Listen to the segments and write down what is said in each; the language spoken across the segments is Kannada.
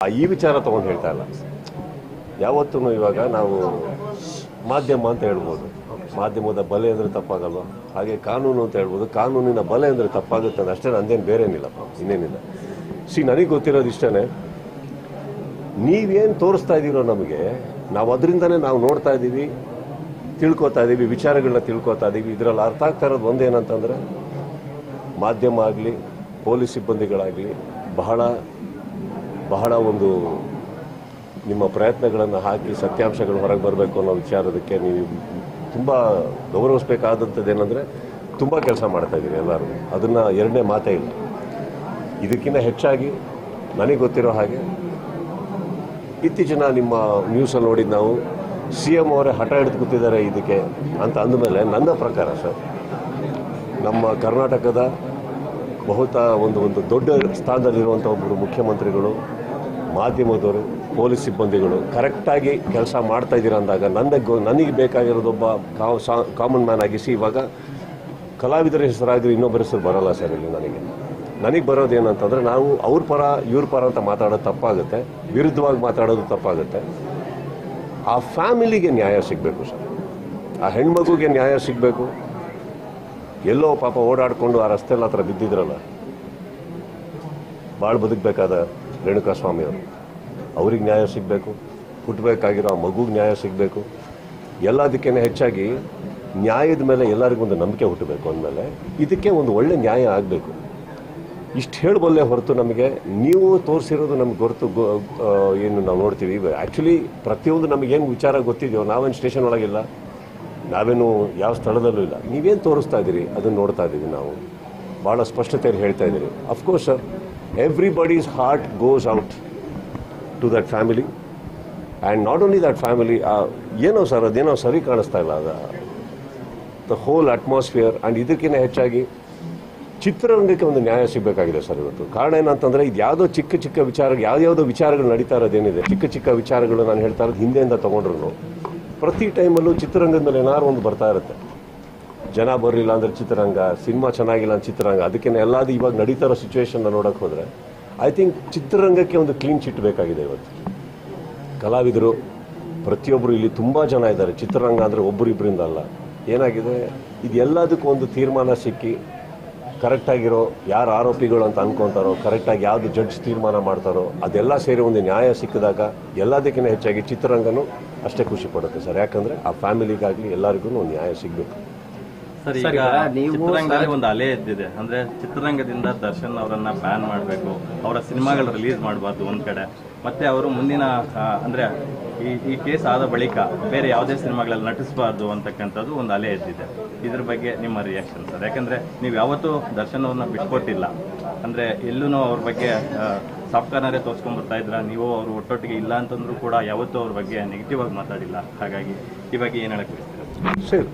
ಈ ವಿಚಾರ ತಗೊಂಡು ಹೇಳ್ತಾ ಇಲ್ಲ. ಯಾವತ್ತೂ ಇವಾಗ ನಾವು ಮಾಧ್ಯಮ ಅಂತ ಹೇಳ್ಬೋದು, ಮಾಧ್ಯಮದ ಬಲೆ ಅಂದರೆ ತಪ್ಪಾಗಲ್ವ, ಹಾಗೆ ಕಾನೂನು ಅಂತ ಹೇಳ್ಬೋದು, ಕಾನೂನಿನ ಬಲೆ ಅಂದರೆ ತಪ್ಪಾಗುತ್ತೆ ಅಂತ ಅಷ್ಟೇ. ನಂದೇನು ಬೇರೇನಿಲ್ಲಪ್ಪ, ಇನ್ನೇನಿಲ್ಲ. ನನಗೆ ಗೊತ್ತಿರೋದು ಇಷ್ಟೇ, ನೀವೇನು ತೋರಿಸ್ತಾ ಇದ್ದೀರೋ ನಮಗೆ, ನಾವು ಅದರಿಂದನೇ ನಾವು ನೋಡ್ತಾ ಇದ್ದೀವಿ, ತಿಳ್ಕೊತಾ ಇದ್ದೀವಿ, ವಿಚಾರಗಳನ್ನ ತಿಳ್ಕೊತಾ ಇದ್ದೀವಿ. ಇದರಲ್ಲಿ ಅರ್ಥ ಆಗ್ತಾ ಇರೋದು ಒಂದೇನಂತಂದರೆ, ಮಾಧ್ಯಮ ಆಗಲಿ ಪೊಲೀಸ್ ಸಿಬ್ಬಂದಿಗಳಾಗಲಿ ಬಹಳ ಒಂದು ನಿಮ್ಮ ಪ್ರಯತ್ನಗಳನ್ನು ಹಾಕಿ ಸತ್ಯಾಂಶಗಳು ಹೊರಗೆ ಬರಬೇಕು ಅನ್ನೋ ವಿಚಾರದಕ್ಕೆ ನೀವು ತುಂಬ ಗೌರವಿಸಬೇಕಾದಂಥದ್ದು ಏನಂದರೆ, ತುಂಬ ಕೆಲಸ ಮಾಡ್ತಾ ಇದ್ದೀರಿ ಎಲ್ಲರೂ. ಅದನ್ನು ಎರಡನೇ ಮಾತೇ ಇಲ್ಲ. ಇದಕ್ಕಿಂತ ಹೆಚ್ಚಾಗಿ ನನಗೆ ಗೊತ್ತಿರೋ ಹಾಗೆ ಇತ್ತೀಚಿನ ನಿಮ್ಮ ನ್ಯೂಸಲ್ಲಿ ನೋಡಿದ್ದು ನಾವು CM ಅವರೇ ಹಠ ಹಿಡಿದು ಕೂತಿದ್ದಾರೆ ಇದಕ್ಕೆ ಅಂತ ಅಂದಮೇಲೆ, ನನ್ನ ಪ್ರಕಾರ ಸರ್, ನಮ್ಮ ಕರ್ನಾಟಕದ ಒಂದು ದೊಡ್ಡ ಸ್ಥಾನದಲ್ಲಿರುವಂಥ ಒಬ್ಬರು ಮುಖ್ಯಮಂತ್ರಿಗಳು, ಮಾಧ್ಯಮದವರು, ಪೊಲೀಸ್ ಸಿಬ್ಬಂದಿಗಳು ಕರೆಕ್ಟಾಗಿ ಕೆಲಸ ಮಾಡ್ತಾ ಇದ್ದೀರ ಅಂದಾಗ ನನಗೆ ಬೇಕಾಗಿರೋದೊಬ್ಬ ಕಾಮನ್ ಮ್ಯಾನ್ ಆಗಿಸಿ, ಇವಾಗ ಕಲಾವಿದರ ಹೆಸರಾಗಿ ಇನ್ನೊಬ್ಬರ ಹೆಸರು ಬರೋಲ್ಲ ಸರ್. ಇಲ್ಲಿ ನನಗೆ ಬರೋದೇನಂತಂದರೆ, ನಾವು ಅವ್ರ ಪರ ಇವ್ರ ಪರ ಅಂತ ಮಾತಾಡೋದು ತಪ್ಪಾಗುತ್ತೆ, ವಿರುದ್ಧವಾಗಿ ಮಾತಾಡೋದು ತಪ್ಪಾಗುತ್ತೆ. ಆ ಫ್ಯಾಮಿಲಿಗೆ ನ್ಯಾಯ ಸಿಗಬೇಕು ಸರ್, ಆ ಹೆಣ್ಮಗುಗೆ ನ್ಯಾಯ ಸಿಗಬೇಕು. ಎಲ್ಲೋ ಪಾಪ ಓಡಾಡಿಕೊಂಡು ಆ ರಸ್ತೆಯಲ್ಲಿ ಹತ್ರ ಬಿದ್ದಿದ್ರಲ್ಲ, ಭಾಳ ಬದುಕಬೇಕಾದ ರೇಣುಕಾಸ್ವಾಮಿಯವರು, ಅವ್ರಿಗೆ ನ್ಯಾಯ ಸಿಗಬೇಕು. ಹುಟ್ಟಬೇಕಾಗಿರೋ ಆ ಮಗುಗೆ ನ್ಯಾಯ ಸಿಗಬೇಕು. ಎಲ್ಲದಕ್ಕಿಂತ ಹೆಚ್ಚಾಗಿ ನ್ಯಾಯದ ಮೇಲೆ ಎಲ್ಲರಿಗೊಂದು ನಂಬಿಕೆ ಹುಟ್ಟಬೇಕು ಅಂದಮೇಲೆ ಇದಕ್ಕೆ ಒಂದು ಒಳ್ಳೆ ನ್ಯಾಯ ಆಗಬೇಕು. ಇಷ್ಟು ಹೇಳಬಲ್ಲೆ ಹೊರತು ನಮಗೆ ನೀವು ತೋರಿಸಿರೋದು ನಮ್ಗೆ ಹೊರತು ಏನು ನಾವು ನೋಡ್ತೀವಿ. ಆ್ಯಕ್ಚುಲಿ ಪ್ರತಿಯೊಂದು ನಮಗೇನು ವಿಚಾರ ಗೊತ್ತಿದೆಯೋ, ನಾವೇನು ಸ್ಟೇಷನ್ ಒಳಗಿಲ್ಲ, ನಾವೇನು ಯಾವ ಸ್ಥಳದಲ್ಲೂ ಇಲ್ಲ, ನೀವೇನು ತೋರಿಸ್ತಾ ಇದ್ದೀರಿ ಅದನ್ನು ನೋಡ್ತಾ ಇದ್ದೀವಿ ನಾವು. ಭಾಳ ಸ್ಪಷ್ಟತೆಯಲ್ಲಿ ಹೇಳ್ತಾ ಇದ್ದೀರಿ. Of course sir, everybody's heart goes out to that family, and not only that family. ಏನೋ ಸರ್, ಅದೇನೋ ಸರಿ ಕಾಣಿಸ್ತಾ ಇಲ್ಲ ದ ಹೋಲ್ ಅಟ್ಮಾಸ್ಫಿಯರ್. ಆ್ಯಂಡ್ ಇದಕ್ಕಿಂತ ಹೆಚ್ಚಾಗಿ ಚಿತ್ರರಂಗಕ್ಕೆ ಒಂದು ನ್ಯಾಯ ಸಿಗಬೇಕಾಗಿದೆ ಸರ್ ಇವತ್ತು. ಕಾರಣ ಏನಂತಂದರೆ, ಇದು ಯಾವುದೋ ಚಿಕ್ಕ ವಿಚಾರ, ಯಾವುದ್ಯಾವುದೋ ವಿಚಾರಗಳು ನಡೀತಾ ಇರೋದೇನಿದೆ, ಚಿಕ್ಕ ವಿಚಾರಗಳು ನಾನು ಹೇಳ್ತಾ ಇರೋದು ಹಿಂದೆಯಿಂದ ತೊಗೊಂಡ್ರು ಪ್ರತಿ ಟೈಮಲ್ಲೂ ಚಿತ್ರರಂಗದ ಮೇಲೆ ಏನಾದ್ರು ಒಂದು ಬರ್ತಾ ಇರುತ್ತೆ. ಜನ ಬರಲಿಲ್ಲ ಅಂದರೆ ಚಿತ್ರರಂಗ, ಸಿನಿಮಾ ಚೆನ್ನಾಗಿಲ್ಲ ಅಂತ ಚಿತ್ರರಂಗ, ಅದಕ್ಕೇನೆ ಎಲ್ಲಾದು ಇವಾಗ ನಡೀತಾ ಇರೋ ಸಿಚುವೇಶನ್ನ ನೋಡೋಕೆ ಹೋದರೆ ಐ ಥಿಂಕ್ ಚಿತ್ರರಂಗಕ್ಕೆ ಒಂದು ಕ್ಲೀನ್ ಚಿಟ್ ಬೇಕಾಗಿದೆ ಇವತ್ತು. ಕಲಾವಿದರು ಪ್ರತಿಯೊಬ್ಬರು ಇಲ್ಲಿ ತುಂಬ ಜನ ಇದ್ದಾರೆ. ಚಿತ್ರರಂಗ ಅಂದರೆ ಒಬ್ಬರಿಬ್ಬರಿಂದ ಅಲ್ಲ. ಏನಾಗಿದೆ, ಇದು ಎಲ್ಲದಕ್ಕೂ ಒಂದು ತೀರ್ಮಾನ ಸಿಕ್ಕಿ ಕರೆಕ್ಟಾಗಿರೋ, ಯಾರು ಆರೋಪಿಗಳು ಅಂತ ಅನ್ಕೊತಾರೋ, ಕರೆಕ್ಟಾಗಿ ಯಾವುದು ಜಡ್ಜ್ ತೀರ್ಮಾನ ಮಾಡ್ತಾರೋ, ಅದೆಲ್ಲ ಸೇರಿ ಒಂದು ನ್ಯಾಯ ಸಿಕ್ಕಿದಾಗ ಎಲ್ಲದಕ್ಕಿಂತ ಹೆಚ್ಚಾಗಿ ಚಿತ್ರರಂಗನೂ ಅಷ್ಟೇ ಖುಷಿ ಪಡುತ್ತೆ ಸರ್. ಯಾಕಂದರೆ ಆ ಫ್ಯಾಮಿಲಿಗಾಗಲಿ ಎಲ್ಲರಿಗೂ ಒಂದು ನ್ಯಾಯ ಸಿಗಬೇಕು ಸರ್. ಈಗ ಚಿತ್ರರಂಗದಲ್ಲಿ ಒಂದು ಅಲೆ ಎದ್ದಿದೆ, ಅಂದ್ರೆ ಚಿತ್ರರಂಗದಿಂದ ದರ್ಶನ್ ಅವರನ್ನ ಬ್ಯಾನ್ ಮಾಡಬೇಕು, ಅವರ ಸಿನಿಮಾಗಳು ರಿಲೀಸ್ ಮಾಡಬಾರ್ದು ಒಂದ್ ಕಡೆ, ಮತ್ತೆ ಅವರು ಮುಂದಿನ ಅಂದ್ರೆ ಈ ಕೇಸ್ ಆದ ಬಳಿಕ ಬೇರೆ ಯಾವುದೇ ಸಿನಿಮಾಗಳಲ್ಲಿ ನಟಿಸಬಾರ್ದು ಅಂತಕ್ಕಂಥದ್ದು ಒಂದು ಅಲೆ ಎದ್ದಿದೆ. ಇದ್ರ ಬಗ್ಗೆ ನಿಮ್ಮ ರಿಯಾಕ್ಷನ್ ಸರ್? ಯಾಕಂದ್ರೆ ನೀವು ಯಾವತ್ತೂ ದರ್ಶನ್ ಅವ್ರನ್ನ ಬಿಟ್ಕೊಟ್ಟಿಲ್ಲ, ಅಂದ್ರೆ ಎಲ್ಲೂ ಅವ್ರ ಬಗ್ಗೆ ಸಾಫ್ಟ್ ಕಾರ್ನರೇ ತೋರಿಸ್ಕೊಂಡ್ ಬರ್ತಾ ಇದ್ರ, ನೀವು ಅವರು ಒಟ್ಟೊಟ್ಟಿಗೆ ಇಲ್ಲ ಅಂತಂದ್ರೂ ಕೂಡ ಯಾವತ್ತೂ ಅವ್ರ ಬಗ್ಗೆ ನೆಗೆಟಿವ್ ಆಗಿ ಮಾತಾಡಿಲ್ಲ. ಹಾಗಾಗಿ ಈ ಬಗ್ಗೆ ಏನು ಹೇಳಕ್ ಬಯಸ್ತೀರಾ ಸರ್?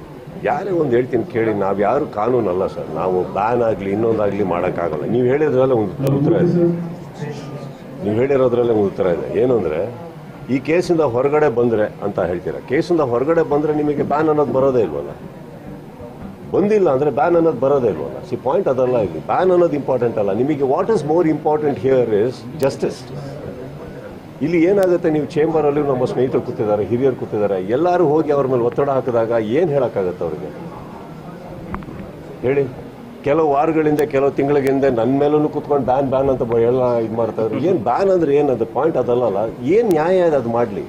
ಯಾರೇ ಒಂದು ಹೇಳ್ತೀನಿ ಕೇಳಿ, ನಾವು ಯಾರು ಕಾನೂನಲ್ಲ ಸರ್. ನಾವು ಬ್ಯಾನ್ ಆಗಲಿ ಇನ್ನೊಂದಾಗಲಿ ಮಾಡೋಕ್ಕಾಗಲ್ಲ. ನೀವು ಹೇಳಿದ್ರಲ್ಲೇ ಒಂದು ಉತ್ತರ ಇದೆ, ನೀವು ಹೇಳಿರೋದ್ರಲ್ಲೇ ಒಂದು ಉತ್ತರ ಇದೆ. ಏನು ಅಂದರೆ, ಈ ಕೇಸಿಂದ ಹೊರಗಡೆ ಬಂದರೆ ಅಂತ ಹೇಳ್ತೀರಾ. ಕೇಸಿಂದ ಹೊರಗಡೆ ಬಂದರೆ ನಿಮಗೆ ಬ್ಯಾನ್ ಅನ್ನೋದು ಬರೋದೇ ಇಲ್ವಲ್ಲ. ಬಂದಿಲ್ಲ ಅಂದರೆ ಬ್ಯಾನ್ ಅನ್ನೋದು ಬರೋದೇ ಇಲ್ವಲ್ಲ. ಪಾಯಿಂಟ್ ಅದಲ್ಲ. ಇಲ್ಲಿ ಬ್ಯಾನ್ ಅನ್ನೋದು ಇಂಪಾರ್ಟೆಂಟ್ ಅಲ್ಲ. ನಿಮಗೆ what is more important here is justice. ಇಲ್ಲಿ ಏನಾಗುತ್ತೆ, ನೀವು ಚೇಂಬರಲ್ಲಿ ನಮ್ಮ ಸ್ನೇಹಿತರು ಕೂತಿದ್ದಾರೆ, ಹಿರಿಯರು ಕೂತಿದ್ದಾರೆ, ಎಲ್ಲರೂ ಹೋಗಿ ಅವ್ರ ಮೇಲೆ ಒತ್ತಡ ಹಾಕಿದಾಗ ಏನು ಹೇಳೋಕ್ಕಾಗತ್ತೆ ಅವ್ರಿಗೆ? ಹೇಳಿ. ಕೆಲವು ವಾರಗಳಿಂದ, ಕೆಲವು ತಿಂಗಳಿಂದ ನನ್ನ ಮೇಲೂ ಕೂತ್ಕೊಂಡು ಬ್ಯಾನ್ ಅಂತ ಎಲ್ಲ ಇದು ಮಾಡ್ತಾ ಇದ್ರು. ಏನು ಬ್ಯಾನ್ ಅಂದರೆ ಏನದು? ಪಾಯಿಂಟ್ ಅದಲ್ಲ. ಏನು ನ್ಯಾಯ ಇದೆ ಅದು ಮಾಡಲಿ.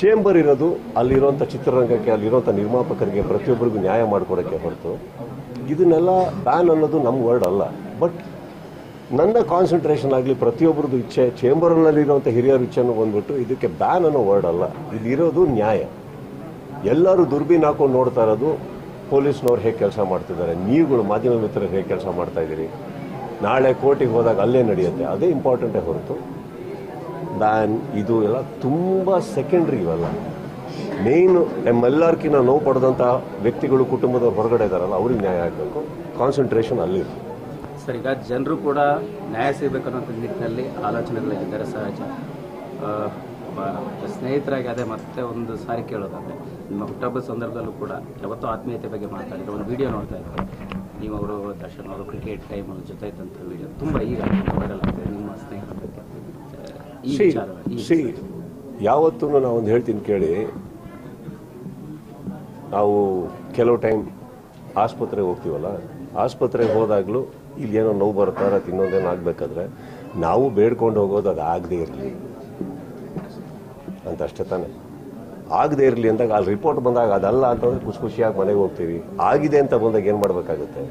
ಚೇಂಬರ್ ಇರೋದು ಅಲ್ಲಿರುವಂಥ ಚಿತ್ರರಂಗಕ್ಕೆ, ಅಲ್ಲಿರುವಂಥ ನಿರ್ಮಾಪಕರಿಗೆ ಪ್ರತಿಯೊಬ್ಬರಿಗೂ ನ್ಯಾಯ ಮಾಡಿಕೊಡೋಕ್ಕೆ ಹೊರತು ಇದನ್ನೆಲ್ಲ ಬ್ಯಾನ್ ಅನ್ನೋದು ನಮ್ಮ ವರ್ಡ್ ಅಲ್ಲ. ಬಟ್ ನನ್ನ ಕಾನ್ಸಂಟ್ರೇಷನ್ ಆಗಲಿ, ಪ್ರತಿಯೊಬ್ಬರದ್ದು ಇಚ್ಛೆ, ಚೇಂಬರ್ನಲ್ಲಿರುವಂಥ ಹಿರಿಯರ ಇಚ್ಛೆನೂ ಬಂದ್ಬಿಟ್ಟು ಇದಕ್ಕೆ ಬ್ಯಾನ್ ಅನ್ನೋ ವರ್ಡ್ ಅಲ್ಲ. ಇಲ್ಲಿರೋದು ನ್ಯಾಯ. ಎಲ್ಲರೂ ದುರ್ಬೀನ್ ಹಾಕೊಂಡು ನೋಡ್ತಾ ಇರೋದು ಪೊಲೀಸ್ನವ್ರು ಹೇಗೆ ಕೆಲಸ ಮಾಡ್ತಿದ್ದಾರೆ, ನೀವುಗಳು ಮಾಧ್ಯಮ ಮಿತ್ರರು ಹೇಗೆ ಕೆಲಸ ಮಾಡ್ತಾ ಇದ್ದೀರಿ. ನಾಳೆ ಕೋರ್ಟಿಗೆ ಹೋದಾಗ ಅಲ್ಲೇ ನಡೆಯುತ್ತೆ, ಅದೇ ಇಂಪಾರ್ಟೆಂಟೇ ಹೊರತು ಬ್ಯಾನ್ ಇದು ಎಲ್ಲ ತುಂಬ ಸೆಕೆಂಡ್ರಿ. ಇವೆಲ್ಲ ಮೇಯ್ನು ನಮ್ಮೆಲ್ಲರ್ಕಿನ್ನ ನೋವು ಪಡೆದಂಥ ವ್ಯಕ್ತಿಗಳು, ಕುಟುಂಬದವ್ರು ಹೊರಗಡೆ ಇದ್ದಾರಲ್ಲ, ಅವ್ರಿಗೆ ನ್ಯಾಯ ಆಗಬೇಕು. ಕಾನ್ಸಂಟ್ರೇಷನ್ ಅಲ್ಲಿ ಸರ್. ಈಗ ಜನರು ಕೂಡ ನ್ಯಾಯ ಸಿಗಬೇಕನ್ನೋ ನಿಟ್ಟಿನಲ್ಲಿ ಆಲೋಚನೆಗಳಿದ್ದಾರೆ ಸಹಜ. ಸ್ನೇಹಿತರಾಗಿ ಅದೇ ಮತ್ತೆ ಒಂದು ಸಾರಿ ಕೇಳೋದಾದರೆ, ನಿಮ್ಮ ಹುಟ್ಟಹಬ್ಬದ ಸಂದರ್ಭದಲ್ಲೂ ಕೂಡ ಯಾವತ್ತೂ ಆತ್ಮೀಯತೆ ಬಗ್ಗೆ ಮಾತಾಡಿದ್ರೆ ಒಂದು ವಿಡಿಯೋ ನೋಡ್ತಾ ಇದ್ದಾರೆ. ನೀವು ಅವರು ದರ್ಶನ್ ಅವರು ಕ್ರಿಕೆಟ್ ಟೈಮಲ್ಲಿ ಜೊತೆ ಇದ್ದಂಥ ವಿಡಿಯೋ ತುಂಬ ಈಗ ವೈರಲ್ ಆಗ್ತದೆ ನಿಮ್ಮ ಸ್ನೇಹಿತರ ಬಗ್ಗೆ. ಈ ವಿಚಾರ ಯಾವತ್ತೂ ನಾವೊಂದು ಹೇಳ್ತೀನಿ ಕೇಳಿ, ನಾವು ಕೆಲವು ಟೈಮ್ ಆಸ್ಪತ್ರೆಗೆ ಹೋಗ್ತೀವಲ್ಲ, ಆಸ್ಪತ್ರೆಗೆ ಹೋದಾಗಲೂ ಇಲ್ಲಿ ಏನೋ ನೋವು ಬರ್ತಾರೆ, ಇನ್ನೊಂದೇನೋ ಆಗಬೇಕಾದ್ರೆ ನಾವು ಬೇಡ್ಕೊಂಡು ಹೋಗೋದು ಅದು ಆಗದೆ ಇರಲಿ ಅಂತ ಅಷ್ಟೇ ತಾನೆ. ಆಗದೆ ಇರಲಿ ಅಂದಾಗ ಅಲ್ಲಿ ರಿಪೋರ್ಟ್ ಬಂದಾಗ ಅದಲ್ಲ ಅಂತಂದ್ರೆ ಖುಷಿಯಾಗಿ ಮನೆಗೆ ಹೋಗ್ತೀವಿ. ಆಗಿದೆ ಅಂತ ಬಂದಾಗ ಏನು ಮಾಡಬೇಕಾಗುತ್ತೆ?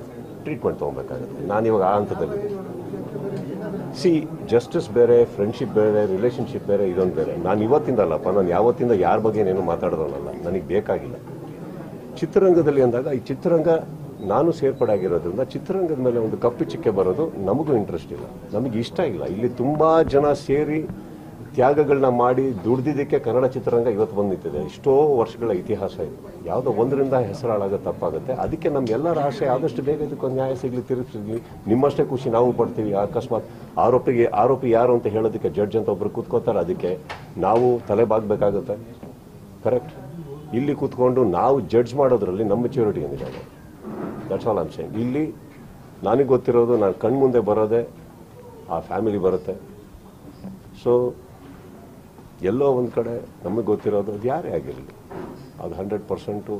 ಟ್ರೀಟ್ಮೆಂಟ್ ತೊಗೊಬೇಕಾಗುತ್ತೆ. ನಾನಿವಾಗ ಆ ಹಂತದಲ್ಲಿದ್ದೀನಿ. ಜಸ್ಟಿಸ್ ಬೇರೆ, ಫ್ರೆಂಡ್ಶಿಪ್ ಬೇರೆ, ರಿಲೇಷನ್ಶಿಪ್ ಬೇರೆ, ಇದೊಂದು ಬೇರೆ. ನಾನು ಇವತ್ತಿಂದ ಅಲ್ಲಪ್ಪ, ನಾನು ಯಾವತ್ತಿಂದ ಯಾರ ಬಗ್ಗೆ ಏನೇನು ಮಾತಾಡೋನಲ್ಲ, ನನಗೆ ಬೇಕಾಗಿಲ್ಲ. ಚಿತ್ರರಂಗದಲ್ಲಿ ಅಂದಾಗ ಈ ಚಿತ್ರರಂಗ ನಾನು ಸೇರ್ಪಡೆ ಆಗಿರೋದ್ರಿಂದ ಚಿತ್ರರಂಗದ ಮೇಲೆ ಒಂದು ಕಪ್ಪು ಚಿಕ್ಕೆ ಬರೋದು ನಮಗೂ ಇಂಟ್ರೆಸ್ಟ್ ಇಲ್ಲ, ನಮಗೆ ಇಷ್ಟ ಇಲ್ಲ. ಇಲ್ಲಿ ತುಂಬ ಜನ ಸೇರಿ ತ್ಯಾಗಗಳನ್ನ ಮಾಡಿ ದುಡ್ದಿದ್ದಕ್ಕೆ ಕನ್ನಡ ಚಿತ್ರರಂಗ ಇವತ್ತು ಬಂದು ನಿಂತಿದೆ. ಎಷ್ಟೋ ವರ್ಷಗಳ ಇತಿಹಾಸ ಇದೆ. ಯಾವುದೋ ಒಂದರಿಂದ ಹೆಸರಾಳಾಗ ತಪ್ಪಾಗುತ್ತೆ. ಅದಕ್ಕೆ ನಮ್ಗೆಲ್ಲರ ಆಸೆ ಆದಷ್ಟು ಬೇಗ ಇದಕ್ಕೊಂದು ನ್ಯಾಯ ಸಿಗಲಿ, ತಿರುಗಿ ಸಿಗಲಿ. ನಿಮ್ಮಷ್ಟೇ ಖುಷಿ ನಾವು ಪಡ್ತೀವಿ. ಅಕಸ್ಮಾತ್ ಆರೋಪಿ ಯಾರು ಅಂತ ಹೇಳೋದಕ್ಕೆ ಜಡ್ಜ್ ಅಂತ ಒಬ್ರು ಕೂತ್ಕೋತಾರೆ, ಅದಕ್ಕೆ ನಾವು ತಲೆ ಬಾಗಬೇಕಾಗುತ್ತೆ. ಕರೆಕ್ಟ್. ಇಲ್ಲಿ ಕೂತ್ಕೊಂಡು ನಾವು ಜಡ್ಜ್ ಮಾಡೋದ್ರಲ್ಲಿ ನಮ್ಮ ಮೆಚ್ಯೂರಿಟಿ ಏನಿದೆ, that's all I am saying. ಇಲ್ಲಿ ನನಗೆ ಗೊತ್ತಿರೋದು, ನಾನು ಕಣ್ಮುಂದೆ ಬರೋದೇ ಆ ಫ್ಯಾಮಿಲಿ ಬರುತ್ತೆ. ಸೊ ಎಲ್ಲೋ ಒಂದು ಕಡೆ ನಮಗೆ ಗೊತ್ತಿರೋದು ಅದು ಯಾರೇ ಆಗಿರಲಿ, ಅದು 100%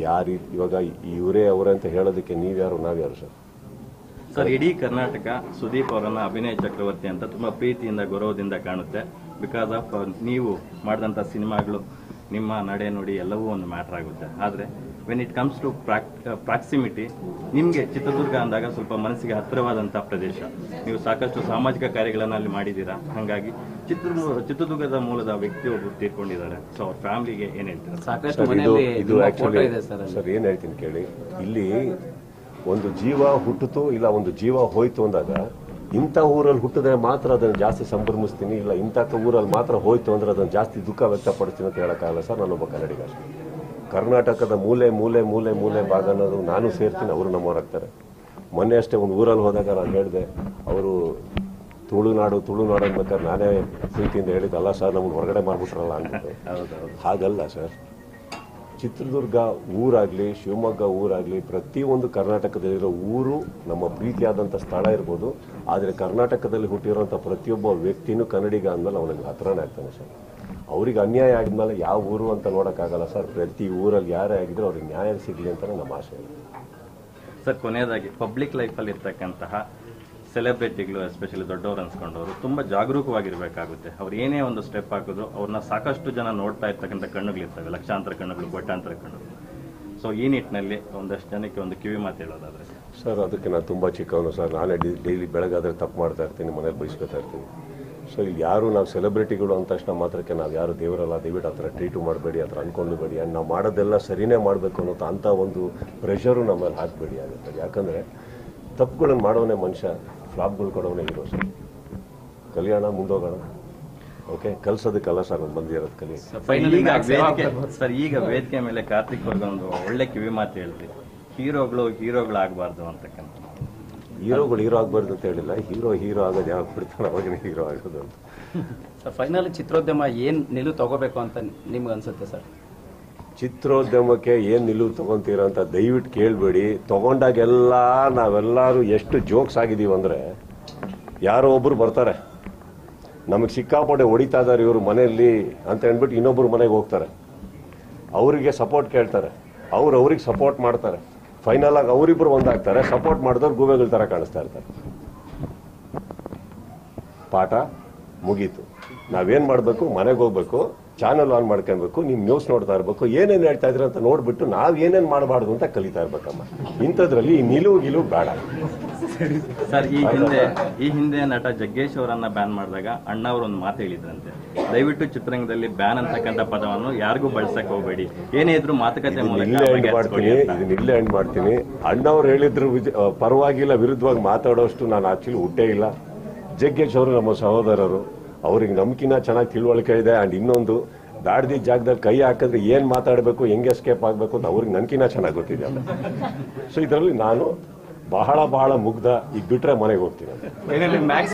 ಯಾರು ಇವಾಗ ಇವರೇ ಅವರೇ ಅಂತ ಹೇಳೋದಕ್ಕೆ ನೀವ್ಯಾರು ನಾವ್ಯಾರು ಸರ್? ಸರ್, ಇಡೀ ಕರ್ನಾಟಕ ಸುದೀಪ್ ಅವರನ್ನ ಅಭಿನಯ ಚಕ್ರವರ್ತಿ ಅಂತ ತುಂಬಾ ಪ್ರೀತಿಯಿಂದ ಗೌರವದಿಂದ ಕಾಣುತ್ತೆ. ಬಿಕಾಸ್ ಆಫ್ ನೀವು ಮಾಡಿದಂಥ ಸಿನಿಮಾಗಳು, ನಿಮ್ಮ ನಡೆ ನುಡಿ ಎಲ್ಲವೂ ಒಂದು ಮ್ಯಾಟರ್ ಆಗುತ್ತೆ. ಆದರೆ when it comes to proximity, ನಿಮಗೆ ಚಿತ್ರದುರ್ಗ ಅಂದಾಗ ಸ್ವಲ್ಪ ಮನಸ್ಸಿಗೆ ಹತ್ತಿರವಾದಂಥ ಪ್ರದೇಶ. ನೀವು ಸಾಕಷ್ಟು ಸಾಮಾಜಿಕ ಕಾರ್ಯಗಳನ್ನು ಅಲ್ಲಿ ಮಾಡಿದ್ದೀರಾ. ಹಾಗಾಗಿ ಚಿತ್ರದುರ್ಗದ ಮೂಲದ ವ್ಯಕ್ತಿ ಒಬ್ಬರು ತೀರ್ಕೊಂಡಿದ್ದಾರೆ. ಸೊ ಅವ್ರ ಫ್ಯಾಮಿಲಿಗೆ ಏನು ಹೇಳ್ತೀರಾ? ಸಾಕಷ್ಟು ಇದು ಆಕ್ಚುಲಿ ಸರ್ ಏನು ಹೇಳ್ತೀನಿ ಕೇಳಿ, ಇಲ್ಲಿ ಒಂದು ಜೀವ ಹುಟ್ಟಿತು ಇಲ್ಲ ಒಂದು ಜೀವ ಹೋಯ್ತು ಅಂದಾಗ ಇಂಥ ಊರಲ್ಲಿ ಹುಟ್ಟಿದ್ರೆ ಮಾತ್ರ ಅದನ್ನು ಜಾಸ್ತಿ ಸಂಭ್ರಮಿಸ್ತೀನಿ, ಇಲ್ಲ ಇಂಥ ಊರಲ್ಲಿ ಮಾತ್ರ ಹೋಯ್ತು ಅಂದ್ರೆ ಅದನ್ನು ಜಾಸ್ತಿ ದುಃಖ ವ್ಯಕ್ತಪಡಿಸ್ತೀನಿ ಅಂತ ಹೇಳೋಕ್ಕಾಗಲ್ಲ ಸರ್. ನಾನೊಬ್ಬ ಕನ್ನಡಿಗ ಅಷ್ಟೇ. ಕರ್ನಾಟಕದ ಮೂಲೆ ಮೂಲೆ ಮೂಲೆ ಮೂಲೆ ಭಾಗ ಅನ್ನೋದು ನಾನು ಸೇರ್ತೀನಿ, ಅವರು ನಮ್ಮವರಾಗ್ತಾರೆ. ಮೊನ್ನೆ ಅಷ್ಟೇ ಒಂದು ಊರಲ್ಲಿ ಹೋದಾಗ ನಾನು ಹೇಳಿದೆ, ಅವರು ತುಳುನಾಡು ಅನ್ಬೇಕಾದ್ರೆ ನಾನೇ ಪ್ರೀತಿಯಿಂದ ಹೇಳಿದ್ದು, ಅಲ್ಲ ಸರ್ ನಮ್ಮನ್ನು ಹೊರಗಡೆ ಮಾಡಿಬಿಟ್ರಲ್ಲ ಅಂದ್ಬಿಟ್ಟು. ಹಾಗಲ್ಲ ಸರ್. ಚಿತ್ರದುರ್ಗ ಊರಾಗಲಿ, ಶಿವಮೊಗ್ಗ ಊರಾಗಲಿ, ಪ್ರತಿಯೊಂದು ಕರ್ನಾಟಕದಲ್ಲಿರೋ ಊರು ನಮ್ಮ ಪ್ರೀತಿಯಾದಂಥ ಸ್ಥಳ ಇರ್ಬೋದು. ಆದರೆ ಕರ್ನಾಟಕದಲ್ಲಿ ಹುಟ್ಟಿರೋಂಥ ಪ್ರತಿಯೊಬ್ಬ ವ್ಯಕ್ತಿನೂ ಕನ್ನಡಿಗ ಅಂದಮೇಲೆ ಅವನಿಗೆ ಹತ್ರನೇ ಆಗ್ತಾನೆ ಸರ್. ಅವ್ರಿಗೆ ಅನ್ಯಾಯ ಆಗಿದ್ಮೇಲೆ ಯಾವ ಊರು ಅಂತ ನೋಡೋಕ್ಕಾಗಲ್ಲ ಸರ್. ಪ್ರತಿ ಊರಲ್ಲಿ ಯಾರೇ ಆಗಿದ್ರು ಅವ್ರಿಗೆ ನ್ಯಾಯ ಸಿಗಲಿ ಅಂತಲೇ ನಮ್ಮ ಆಸೆ ಇದೆ ಸರ್. ಕೊನೆಯದಾಗಿ, ಪಬ್ಲಿಕ್ ಲೈಫಲ್ಲಿ ಇರ್ತಕ್ಕಂತಹ ಸೆಲೆಬ್ರಿಟಿಗಳು, ಎಸ್ಪೆಷಲಿ ದೊಡ್ಡವರು ಅನ್ಸ್ಕೊಂಡವರು ತುಂಬ ಜಾಗರೂಕವಾಗಿರಬೇಕಾಗುತ್ತೆ. ಅವ್ರು ಏನೇ ಒಂದು ಸ್ಟೆಪ್ ಹಾಕಿದ್ರು ಅವ್ರನ್ನ ಸಾಕಷ್ಟು ಜನ ನೋಡ್ತಾ ಇರ್ತಕ್ಕಂಥ ಕಣ್ಣುಗಳಿರ್ತವೆ, ಲಕ್ಷಾಂತರ ಕಣ್ಣುಗಳು, ಕೋಟ್ಯಾಂತರ ಕಣ್ಣುಗಳು. ಸೊ ಈ ನಿಟ್ಟಿನಲ್ಲಿ ಒಂದಷ್ಟು ಜನಕ್ಕೆ ಒಂದು ಕಿವಿ ಮಾತು ಹೇಳೋದಾದ್ರೆ ಸರ್, ಅದಕ್ಕೆ ನಾನು ತುಂಬ ಚಿಕ್ಕವನು ಸರ್. ನಾನೇ ಡೈಲಿ ಬೆಳಗಾದ್ರೆ ತಪ್ಪು ಮಾಡ್ತಾ ಇರ್ತೀನಿ, ಮನೇಲಿ ಬಯಸ್ಕೊತಾ ಇರ್ತೀನಿ. ಸೊ ಇಲ್ಲಿ ಯಾರು ನಾವು ಸೆಲೆಬ್ರಿಟಿಗಳು ಅಂದ ತಕ್ಷಣ ಮಾತ್ರಕ್ಕೆ ನಾವು ಯಾರು ದೇವರಲ್ಲ, ದಯವಿಟ್ಟು ಆ ಥರ ಟ್ರೀಟು ಮಾಡಬೇಡಿ, ಆ ಥರ ಅಂದ್ಕೊಂಡುಬೇಡಿ. ಆ್ಯಂಡ್ ನಾವು ಮಾಡೋದೆಲ್ಲ ಸರಿನೇ ಮಾಡಬೇಕು ಅನ್ನೋ ಅಂಥ ಒಂದು ಪ್ರೆಷರು ನಮ್ಮಲ್ಲಿ ಹಾಕಬೇಡಿ ಆಗುತ್ತೆ. ಯಾಕಂದರೆ ತಪ್ಪುಗಳನ್ನು ಮಾಡೋನೇ ಮನುಷ್ಯ, ಫ್ಲಾಪ್ಗಳು ಕೊಡೋನೇ ಹೀರೋ ಸರ್. ಕಲ್ಯಾಣ ಮುಂದೋಗೋಣ, ಓಕೆ. ಕಲ್ಸೋದಕ್ಕಲ್ಲ ಸರ್ ನಾನು ಬಂದಿರೋದು, ಕಲಿ. ಸರ್, ಈಗ ವೇದಿಕೆ ಮೇಲೆ ಕಾರ್ತಿಕ್ ಅವ್ರಿಗೆ ಒಂದು ಒಳ್ಳೆ ಕಿವಿ ಮಾತು ಹೇಳ್ತೀವಿ, ಹೀರೋಗಳಾಗಬಾರ್ದು ಅಂತಕ್ಕಂಥ. ಹೀರೋ ಆಗಬಾರ್ದು ಅಂತ ಹೇಳಿಲ್ಲ, ಹೀರೋ ಆಗೋದು ಯಾವಾಗ ಬಿಡ್ತಾನೆ ಅವಾಗಿನ ಹೀರೋ ಆಗೋದು ಅಂತ. ಸರ್, ಫೈನಲ್ ಚಿತ್ರೋದ್ಯಮ ಏನು ನಿಲುವು ತಗೋಬೇಕು ಅಂತ ನಿಮ್ಗೆ ಅನ್ಸುತ್ತೆ ಸರ್? ಚಿತ್ರೋದ್ಯಮಕ್ಕೆ ಏನು ನಿಲುವು ತೊಗೊತೀರ ಅಂತ ದಯವಿಟ್ಟು ಕೇಳಬೇಡಿ. ತೊಗೊಂಡಾಗೆಲ್ಲ ನಾವೆಲ್ಲರೂ ಎಷ್ಟು ಜೋಕ್ಸ್ ಆಗಿದ್ದೀವಿ ಅಂದರೆ, ಯಾರೋ ಒಬ್ಬರು ಬರ್ತಾರೆ, ನಮಗೆ ಸಿಕ್ಕಾಪಟ್ಟೆ ಹೊಡಿತಾ ಇದ್ದಾರೆ ಇವರು ಮನೆಯಲ್ಲಿ ಅಂತ ಹೇಳ್ಬಿಟ್ಟು ಇನ್ನೊಬ್ಬರು ಮನೆಗೆ ಹೋಗ್ತಾರೆ, ಅವರಿಗೆ ಸಪೋರ್ಟ್ ಕೇಳ್ತಾರೆ, ಅವ್ರಿಗೆ ಸಪೋರ್ಟ್ ಮಾಡ್ತಾರೆ. ಫೈನಲ್ ಆಗಿ ಅವರಿಬ್ಬರು ಒಂದಾಗ್ತಾರೆ. ಸಪೋರ್ಟ್ ಮಾಡಿದವ್ರು ಗೂಬೆಗಳ ಥರ ಕಾಣಿಸ್ತಾ ಇರ್ತಾರೆ. ಪಾಠ ಮುಗೀತು. ನಾವೇನು ಮಾಡಬೇಕು, ಮನೆಗೆ ಹೋಗ್ಬೇಕು, ಚಾನಲ್ ಆನ್ ಮಾಡ್ಕೊಬೇಕು, ನೀವು ನ್ಯೂಸ್ ನೋಡ್ತಾ ಇರಬೇಕು, ಏನೇನು ಹೇಳ್ತಾ ಇದ್ರೆ ಅಂತ ನೋಡ್ಬಿಟ್ಟು ನಾವು ಏನೇನು ಮಾಡಬಾರ್ದು ಅಂತ ಕಲಿತಾ ಇರ್ಬೇಕಮ್ಮ. ಇಂಥದ್ರಲ್ಲಿ ಈ ನಿಲುವು ಬೇಡ ಸರ್. ಈ ಹಿಂದೆ ನಟ ಜಗ್ಗೇಶ್ ಅವರನ್ನ ಬ್ಯಾನ್ ಮಾಡಿದಾಗ ಅಣ್ಣ ಅವರು ಒಂದು ಮಾತು ಹೇಳಿದ್ರಂತೆ, ದಯವಿಟ್ಟು ಚಿತ್ರರಂಗದಲ್ಲಿ ಬ್ಯಾನ್ ಅಂತಕ್ಕಂಥ ಪದವನ್ನು ಯಾರಿಗೂ ಬಳಸಕ್ ಹೋಗಬೇಡಿ, ಏನೇ ಇದ್ರು ಮಾತುಕತೆ ಮೂಲಕ ಇಲ್ಲೇ ಎಂಡ್ ಮಾಡ್ತೀನಿ. ಅಣ್ಣವ್ರು ಹೇಳಿದ್ರು ಪರವಾಗಿಲ್ಲ, ವಿರುದ್ಧವಾಗಿ ಮಾತಾಡೋಷ್ಟು ನಾನು ಆಕ್ಚುಲಿ ಹುಟ್ಟೇ ಇಲ್ಲ. ಜಗ್ಗೇಶ್ ಅವರು ನಮ್ಮ ಸಹೋದರರು, ಅವ್ರಿಗೆ ನಮ್ಕಿನ್ನ ಚೆನ್ನಾಗಿ ತಿಳುವಳಿಕೆ ಇದೆ. ಆ್ಯಂಡ್ ಇನ್ನೊಂದು, ದಾಡ್ದಿ ಜಾಗದಲ್ಲಿ ಕೈ ಹಾಕಿದ್ರೆ ಏನು ಮಾತಾಡಬೇಕು, ಹೆಂಗೆ ಎಸ್ಕೇಪ್ ಆಗಬೇಕು ಅಂತ ಅವ್ರಿಗೆ ನನ್ಕಿನ್ನ ಚೆನ್ನಾಗಿ ಗೊತ್ತಿದೆ. ಸೊ ಇದರಲ್ಲಿ ನಾನು ಬಹಳ ಮುಗ್ಧ. ಈಗ ಬಿಟ್ರೆ ಮನೆಗೆ ಹೋಗ್ತೀನಿ.